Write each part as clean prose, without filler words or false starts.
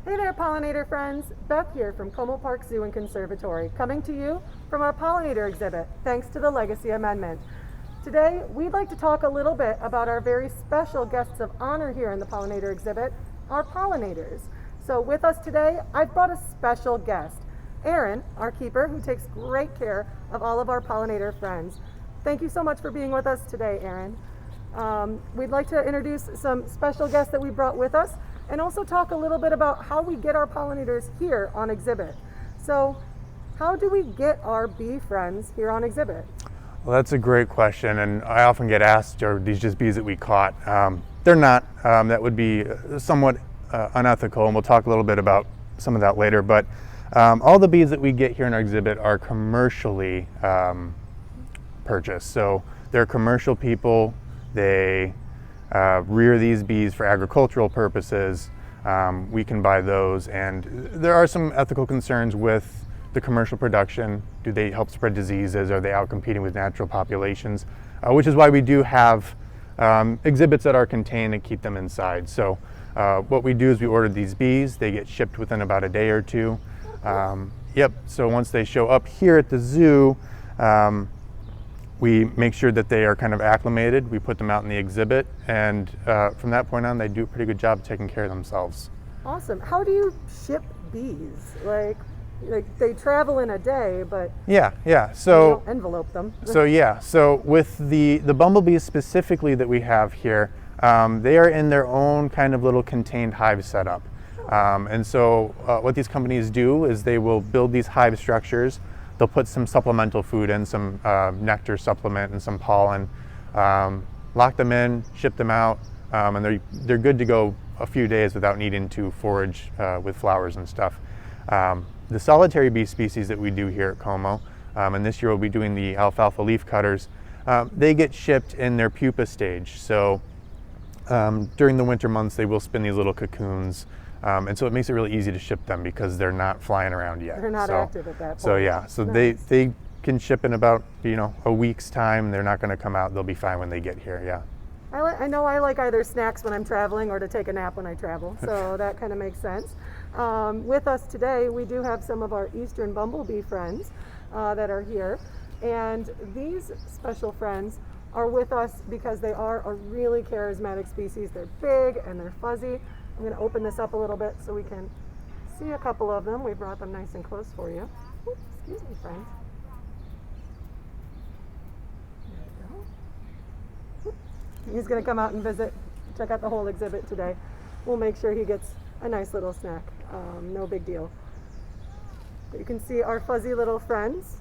Hey there, pollinator friends. Beth here from Como Park Zoo and Conservatory, coming to you from our pollinator exhibit, thanks to the Legacy Amendment. Today, we'd like to talk a little bit about our very special guests of honor here in the pollinator exhibit, our pollinators. So with us today, I've brought a special guest, Erin, our keeper, who takes great care of all of our pollinator friends. Thank you so much for being with us today, Erin. We'd like to introduce some special guests that we brought with us, and also talk a little bit about how we get our pollinators here on exhibit. So, how do we get our bee friends here on exhibit? Well, that's a great question, and I often get asked, are these just bees that we caught? They're not. That would be somewhat unethical, and we'll talk a little bit about some of that later, but all the bees that we get here in our exhibit are commercially purchased. So they're commercial people. They rear these bees for agricultural purposes. We can buy those, and there are some ethical concerns with the commercial production. Do they help spread diseases? Are they out competing with natural populations? Which is why we do have exhibits that are contained and keep them inside. So what we do is we order these bees. They get shipped within about a day or two. So once they show up here at the zoo, we make sure that they are kind of acclimated. We put them out in the exhibit, and from that point on, they do a pretty good job taking care of themselves. Awesome. How do you ship bees? Like they travel in a day, but yeah. So you don't envelope them. So with the bumblebees specifically that we have here, they are in their own kind of little contained hive setup. And so what these companies do is they will build these hive structures. They'll put some supplemental food in, some nectar supplement and some pollen, lock them in, ship them out, and they're good to go a few days without needing to forage with flowers and stuff. The solitary bee species that we do here at Como, and this year we'll be doing the alfalfa leaf cutters, they get shipped in their pupa stage. So during the winter months they will spin these little cocoons. And so it makes it really easy to ship them because they're not flying around yet. They're not active at that point. So nice. they can ship in about a week's time. They're not going to come out. They'll be fine when they get here. Yeah. I know I like either snacks when I'm traveling or to take a nap when I travel. So that kind of makes sense. With us today, we do have some of our eastern bumblebee friends that are here, and these special friends are with us because they are a really charismatic species. They're big and they're fuzzy. I'm going to open this up a little bit so we can see a couple of them. We brought them nice and close for you. Oops, excuse me, friends. There we go. He's going to come out and visit, check out the whole exhibit today. We'll make sure he gets a nice little snack. No big deal. But you can see our fuzzy little friends.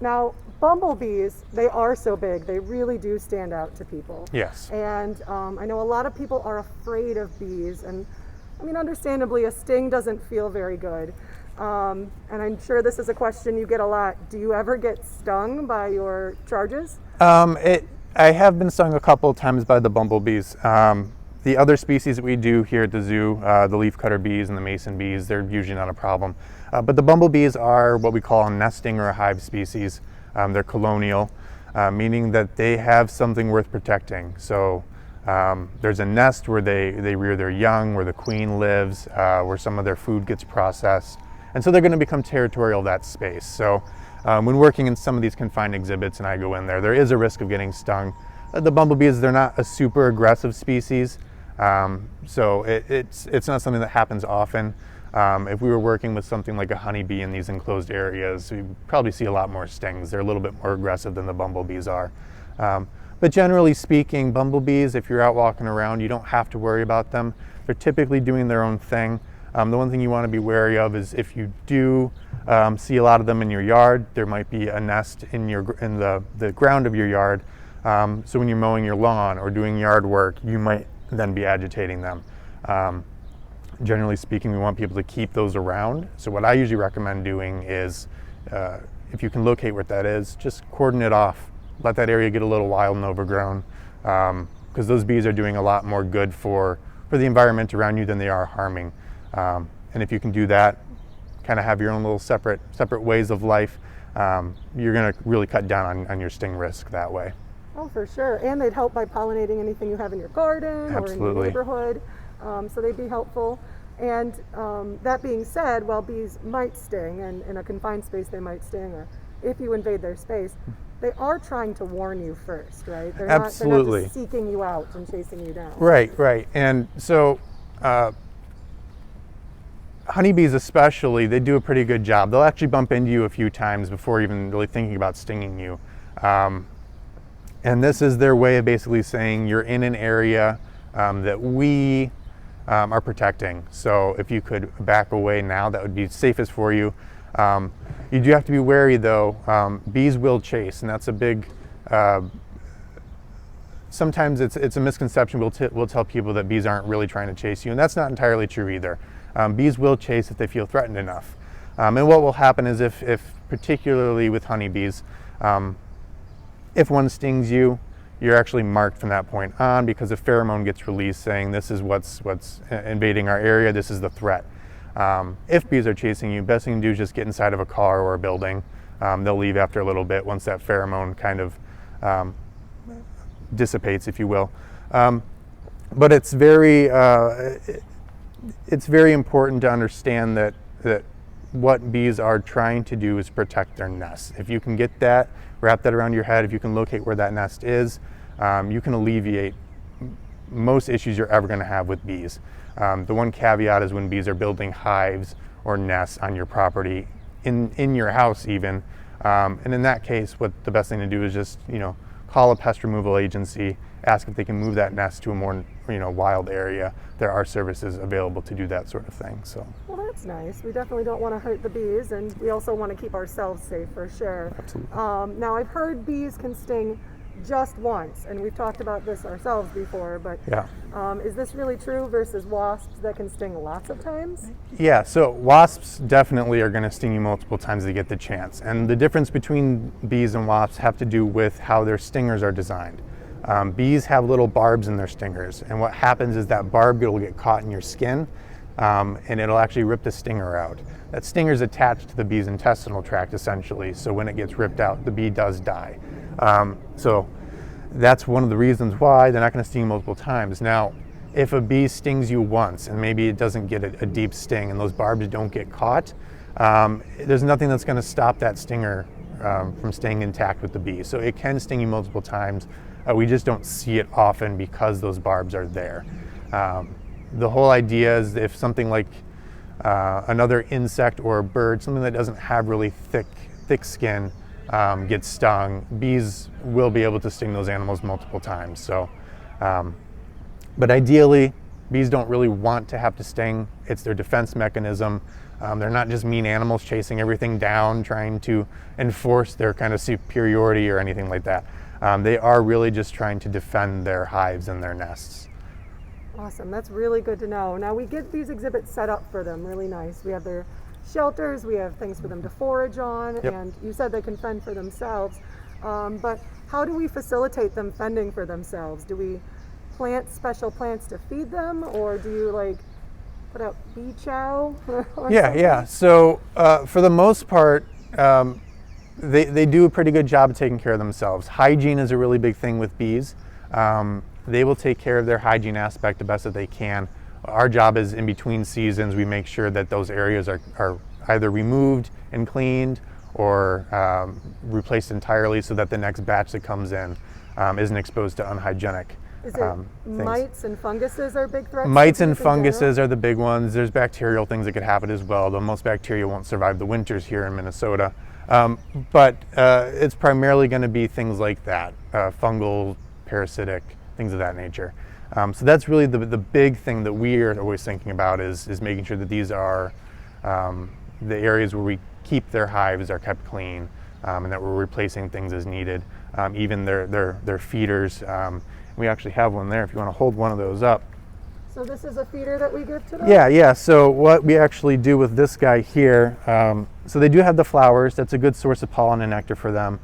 Now, bumblebees, they are so big, they really do stand out to people. Yes. And I know a lot of people are afraid of bees, and I mean, understandably, a sting doesn't feel very good. And I'm sure this is a question you get a lot. Do you ever get stung by your charges? I have been stung a couple of times by the bumblebees. The other species that we do here at the zoo, the leafcutter bees and the mason bees, they're usually not a problem. But the bumblebees are what we call a nesting or a hive species. They're colonial, meaning that they have something worth protecting. So there's a nest where they rear their young, where the queen lives, where some of their food gets processed. And so they're going to become territorial of that space. So when working in some of these confined exhibits and I go in there is a risk of getting stung. The bumblebees, they're not a super aggressive species. So it's not something that happens often. If we were working with something like a honeybee in these enclosed areas, we'd probably see a lot more stings. They're a little bit more aggressive than the bumblebees are. But generally speaking, bumblebees, if you're out walking around, you don't have to worry about them. They're typically doing their own thing. The one thing you want to be wary of is if you do see a lot of them in your yard, there might be a nest in the ground of your yard. So when you're mowing your lawn or doing yard work, you might then be agitating them. Generally speaking, we want people to keep those around. So what I usually recommend doing is, if you can locate what that is, just cordon it off. Let that area get a little wild and overgrown, because those bees are doing a lot more good for the environment around you than they are harming. And if you can do that, kind of have your own little separate ways of life, you're going to really cut down on your sting risk that way. Oh, for sure. And they'd help by pollinating anything you have in your garden. Absolutely. Or in your neighborhood. So they'd be helpful. And that being said, while bees might sting, and in a confined space they might sting, or if you invade their space, they are trying to warn you first, right? They're Absolutely. Not just seeking you out and chasing you down. Right. And so honeybees especially, they do a pretty good job. They'll actually bump into you a few times before even really thinking about stinging you. And this is their way of basically saying you're in an area that we are protecting. So if you could back away now, that would be safest for you. You do have to be wary though. Bees will chase, and that's a big, sometimes it's a misconception. We'll tell people that bees aren't really trying to chase you, and that's not entirely true either. Bees will chase if they feel threatened enough. And what will happen is if particularly with honeybees, if one stings you, you're actually marked from that point on because a pheromone gets released saying this is what's invading our area, this is the threat. If bees are chasing you, best thing to do is just get inside of a car or a building. They'll leave after a little bit once that pheromone kind of dissipates, if you will. But it's very important to understand that what bees are trying to do is protect their nests. If you can get that, wrap that around your head, if you can locate where that nest is, you can alleviate most issues you're ever going to have with bees. The one caveat is when bees are building hives or nests on your property, in your house even. And in that case, what the best thing to do is just, call a pest removal agency, ask if they can move that nest to a more, wild area. There are services available to do that sort of thing. So. Well, that's nice. We definitely don't want to hurt the bees, and we also want to keep ourselves safe for sure. Absolutely. Now, I've heard bees can sting just once, and we've talked about this ourselves before, but yeah. Is this really true versus wasps that can sting lots of times? Yeah, so wasps definitely are going to sting you multiple times to get the chance. And the difference between bees and wasps have to do with how their stingers are designed. Bees have little barbs in their stingers, and what happens is that barb will get caught in your skin, and it'll actually rip the stinger out. That stinger is attached to the bee's intestinal tract essentially, so when it gets ripped out, the bee does die. So that's one of the reasons why they're not going to sting you multiple times. Now, if a bee stings you once and maybe it doesn't get a deep sting and those barbs don't get caught, there's nothing that's going to stop that stinger from staying intact with the bee. So it can sting you multiple times. We just don't see it often because those barbs are there. The whole idea is if something like another insect or a bird, something that doesn't have really thick skin, gets stung, bees will be able to sting those animals multiple times. So, but ideally, bees don't really want to have to sting. It's their defense mechanism. They're not just mean animals chasing everything down, trying to enforce their kind of superiority or anything like that. They are really just trying to defend their hives and their nests. Awesome, that's really good to know. Now we get these exhibits set up for them, really nice. We have their shelters, we have things for them to forage on, Yep. and you said they can fend for themselves. But how do we facilitate them fending for themselves? Do we plant special plants to feed them, or do you put out bee chow? Yeah. So for the most part, they do a pretty good job of taking care of themselves. Hygiene is a really big thing with bees. They will take care of their hygiene aspect the best that they can. Our job is in between seasons, we make sure that those areas are either removed and cleaned or replaced entirely so that the next batch that comes in isn't exposed to unhygienic Is it things. mites and funguses are big threats? Mites to and bees in general? funguses are the big ones. There's bacterial things that could happen as well, though most bacteria won't survive the winters here in Minnesota. But it's primarily going to be things like that, fungal, parasitic, things of that nature. So that's really the big thing that we are always thinking about is making sure that these are the areas where we keep their hives are kept clean, and that we're replacing things as needed. Even their feeders. We actually have one there if you want to hold one of those up. So this is a feeder that we give to them? Yeah. So what we actually do with this guy here, so they do have the flowers. That's a good source of pollen and nectar for them.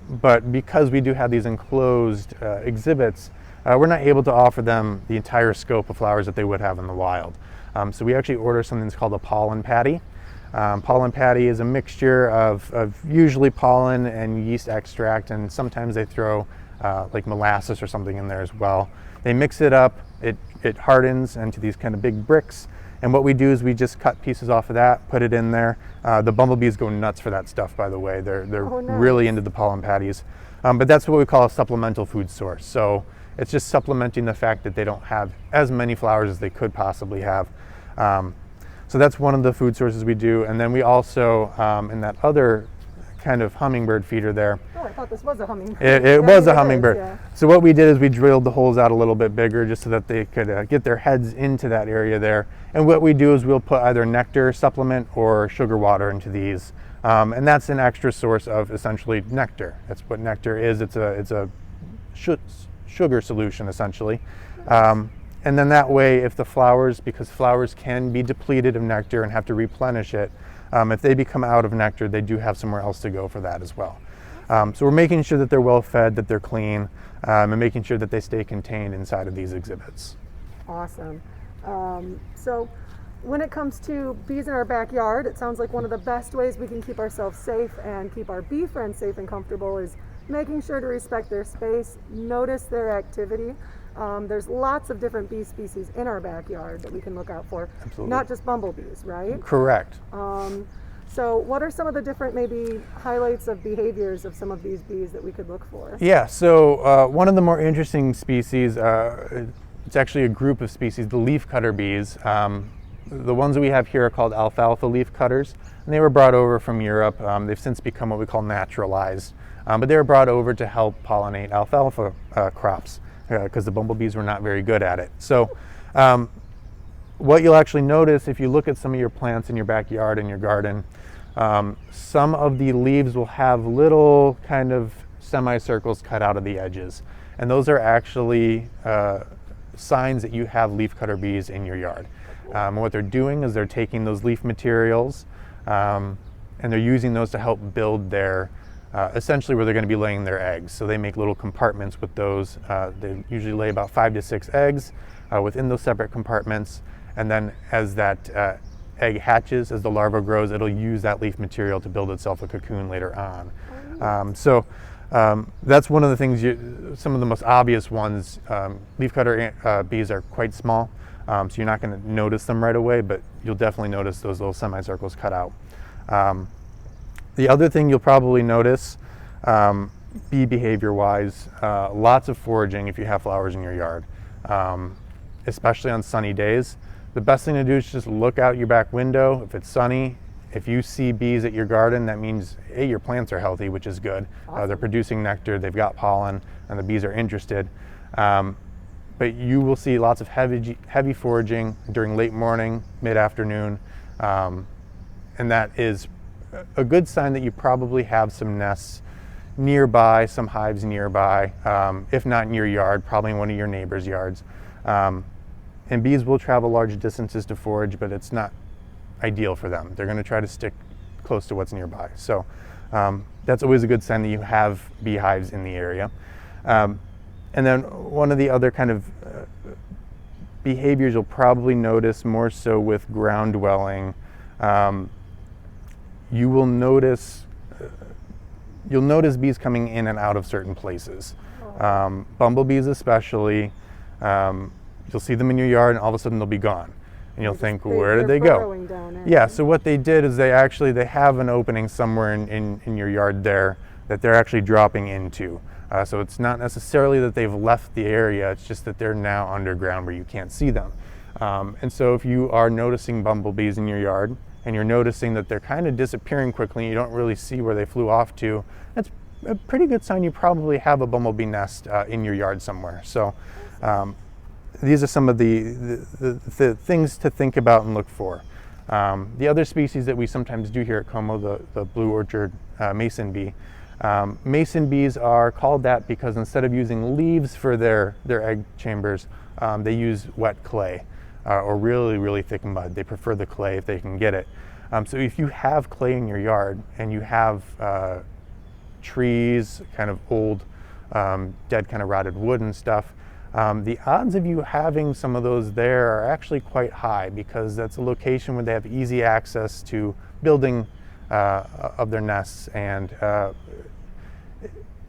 But because we do have these enclosed exhibits, we're not able to offer them the entire scope of flowers that they would have in the wild. So we actually order something that's called a pollen patty. Pollen patty is a mixture of usually pollen and yeast extract, and sometimes they throw like molasses or something in there as well. They mix it up, it hardens into these kind of big bricks, And what we do is we just cut pieces off of that, put it in there. The bumblebees go nuts for that stuff, by the way. They're Oh, nice. really into the pollen patties. But that's what we call a supplemental food source. So it's just supplementing the fact that they don't have as many flowers as they could possibly have. So that's one of the food sources we do. And then we also, in that other kind of hummingbird feeder there, Oh, I thought this was a hummingbird. it was Yeah, a hummingbird. yeah. So what we did is we drilled the holes out a little bit bigger just so that they could get their heads into that area there. And what we do is we'll put either nectar supplement or sugar water into these. And that's an extra source of essentially nectar. That's what nectar is. It's a sugar solution essentially. And then that way, if the flowers, because flowers can be depleted of nectar and have to replenish it, if they become out of nectar, they do have somewhere else to go for that as well. So we're making sure that they're well fed, that they're clean, and making sure that they stay contained inside of these exhibits. Awesome. So when it comes to bees in our backyard, it sounds like one of the best ways we can keep ourselves safe and keep our bee friends safe and comfortable is making sure to respect their space, notice their activity. There's lots of different bee species in our backyard that we can look out for. Absolutely. Not just bumblebees, right? Correct. So what are some of the different maybe highlights of behaviors of some of these bees that we could look for? Yeah, so one of the more interesting species, it's actually a group of species, the leafcutter bees. The ones that we have here are called alfalfa leafcutters, and they were brought over from Europe. They've since become what we call naturalized, but they were brought over to help pollinate alfalfa crops because the bumblebees were not very good at it. So what you'll actually notice if you look at some of your plants in your backyard and your garden, some of the leaves will have little kind of semicircles cut out of the edges. And those are actually signs that you have leafcutter bees in your yard. And what they're doing is they're taking those leaf materials and they're using those to help build their, essentially where they're going to be laying their eggs. So they make little compartments with those. They usually lay about 5 to 6 eggs within those separate compartments. And then as that egg hatches, as the larva grows, it'll use that leaf material to build itself a cocoon later on. That's one of the things, some of the most obvious ones. Leafcutter bees are quite small, so you're not going to notice them right away, but you'll definitely notice those little semicircles cut out. The other thing you'll probably notice, bee behavior-wise, lots of foraging if you have flowers in your yard, especially on sunny days. The best thing to do is just look out your back window. If it's sunny, if you see bees at your garden, that means A, your plants are healthy, which is good. Awesome. They're producing nectar, they've got pollen, and the bees are interested. But you will see lots of heavy foraging during late morning, mid-afternoon, and that is a good sign that you probably have some nests nearby, some hives nearby, if not in your yard, probably in one of your neighbor's yards. And bees will travel large distances to forage, but it's not ideal for them. They're going to try to stick close to what's nearby. So that's always a good sign that you have beehives in the area. And then one of the other kind of behaviors you'll probably notice more so with ground dwelling, you'll notice bees coming in and out of certain places. Bumblebees especially, you'll see them in your yard and all of a sudden they'll be gone. And you'll think, where did they go? Yeah, so what they did is they have an opening somewhere in your yard there that they're actually dropping into. So it's not necessarily that they've left the area, it's just that they're now underground where you can't see them. And so if you are noticing bumblebees in your yard and you're noticing that they're kind of disappearing quickly and you don't really see where they flew off to, that's a pretty good sign you probably have a bumblebee nest in your yard somewhere. So these are some of the things to think about and look for. The other species that we sometimes do here at Como, the blue orchard mason bee. Mason bees are called that because instead of using leaves for their egg chambers, they use wet clay or really, really thick mud. They prefer the clay if they can get it. So if you have clay in your yard and you have trees, kind of old, dead kind of rotted wood and stuff, the odds of you having some of those there are actually quite high because that's a location where they have easy access to building of their nests, and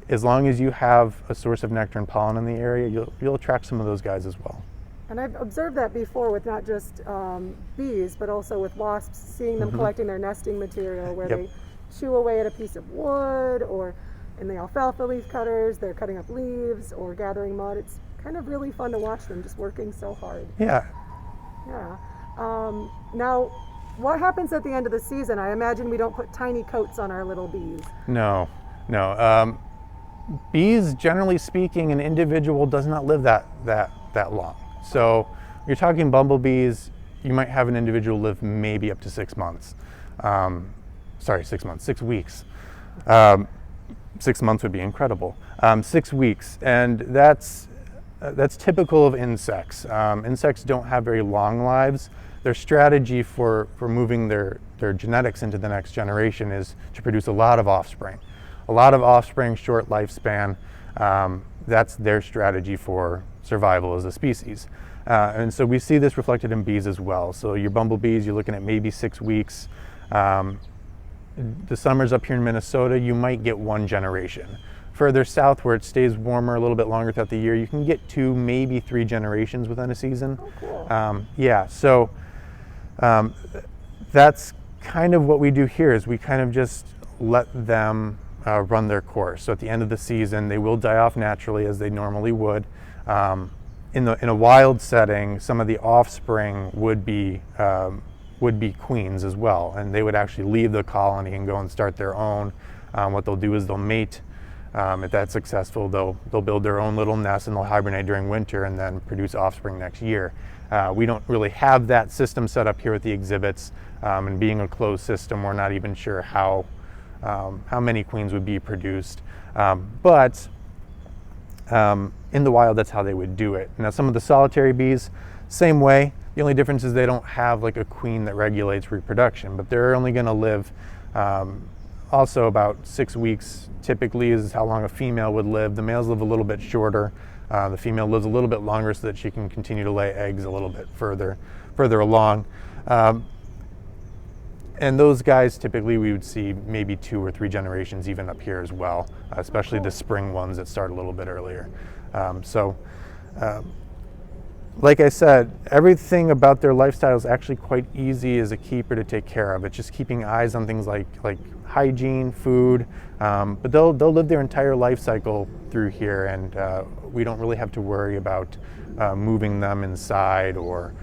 as long as you have a source of nectar and pollen in the area, you'll attract some of those guys as well. And I've observed that before with not just bees, but also with wasps, seeing them collecting their nesting material where Yep. they chew away at a piece of wood, or in the alfalfa leaf cutters, they're cutting up leaves or gathering mud. It's kind of really fun to watch them just working so hard. Yeah. Yeah. Now, what happens at the end of the season? I imagine we don't put tiny coats on our little bees. No, no. Bees, generally speaking, an individual does not live that long. So you're talking bumblebees, you might have an individual live maybe up to 6 months. 6 months, 6 weeks. 6 months would be incredible. 6 weeks, and that's typical of insects. Insects don't have very long lives. Their strategy for moving their genetics into the next generation is to produce a lot of offspring. A lot of offspring, short lifespan. That's their strategy for survival as a species. And so we see this reflected in bees as well. So your bumblebees, you're looking at maybe 6 weeks. The summers up here in Minnesota, you might get 1 generation. Further south, where it stays warmer a little bit longer throughout the year, you can get 2, maybe 3 generations within a season. Oh, cool. So that's kind of what we do here, is we kind of just let them run their course. So at the end of the season, they will die off naturally as they normally would. In a wild setting, some of the offspring would be queens as well, and they would actually leave the colony and go and start their own. What they'll do is they'll mate. If that's successful, they'll build their own little nest and they'll hibernate during winter and then produce offspring next year. We don't really have that system set up here with the exhibits, and being a closed system, we're not even sure how many queens would be produced. But in the wild, that's how they would do it. Now, some of the solitary bees, same way. The only difference is they don't have like a queen that regulates reproduction, but they're only going to live also about 6 weeks. Typically is how long a female would live. The males live a little bit shorter. The female lives a little bit longer so that she can continue to lay eggs a little bit further along. And those guys, typically we would see maybe 2 or 3 generations even up here as well, especially the spring ones that start a little bit earlier. Like I said, everything about their lifestyle is actually quite easy as a keeper to take care of. It's just keeping eyes on things like hygiene, food, but they'll live their entire life cycle through here, and we don't really have to worry about moving them inside or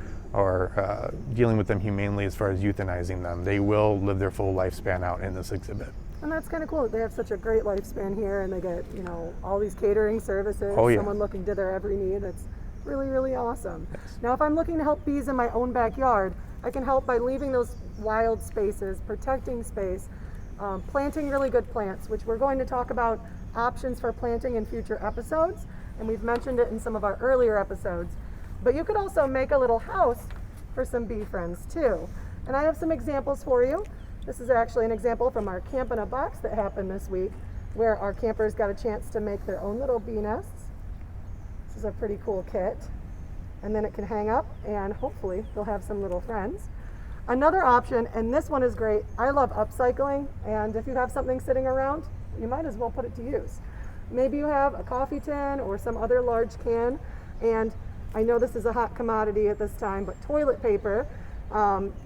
dealing with them humanely as far as euthanizing them. They will live their full lifespan out in this exhibit. And that's kind of cool. They have such a great lifespan here, and they get, all these catering services, Oh, yeah. someone looking to their every need. That's really, really awesome. Yes. Now, if I'm looking to help bees in my own backyard, I can help by leaving those wild spaces, protecting space, planting really good plants, which we're going to talk about options for planting in future episodes, and we've mentioned it in some of our earlier episodes. But you could also make a little house for some bee friends too. And I have some examples for you. This is actually an example from our Camp in a Box that happened this week, where our campers got a chance to make their own little bee nests. This is a pretty cool kit. And then it can hang up, and hopefully they'll have some little friends. Another option, and this one is great, I love upcycling, and if you have something sitting around, you might as well put it to use. Maybe you have a coffee tin or some other large can, and I know this is a hot commodity at this time, but toilet paper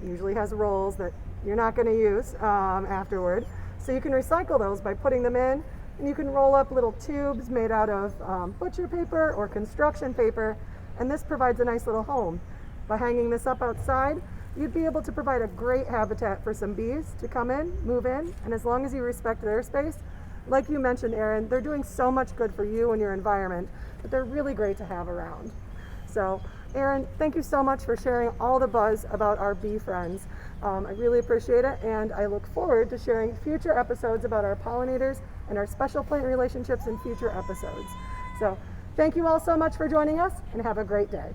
usually has rolls that you're not going to use afterward. So you can recycle those by putting them in, and you can roll up little tubes made out of butcher paper or construction paper, and this provides a nice little home. By hanging this up outside, you'd be able to provide a great habitat for some bees to come in, move in, and as long as you respect their space, like you mentioned, Erin, they're doing so much good for you and your environment that they're really great to have around. So, Erin, thank you so much for sharing all the buzz about our bee friends. I really appreciate it, and I look forward to sharing future episodes about our pollinators and our special plant relationships in future episodes. So, thank you all so much for joining us, and have a great day.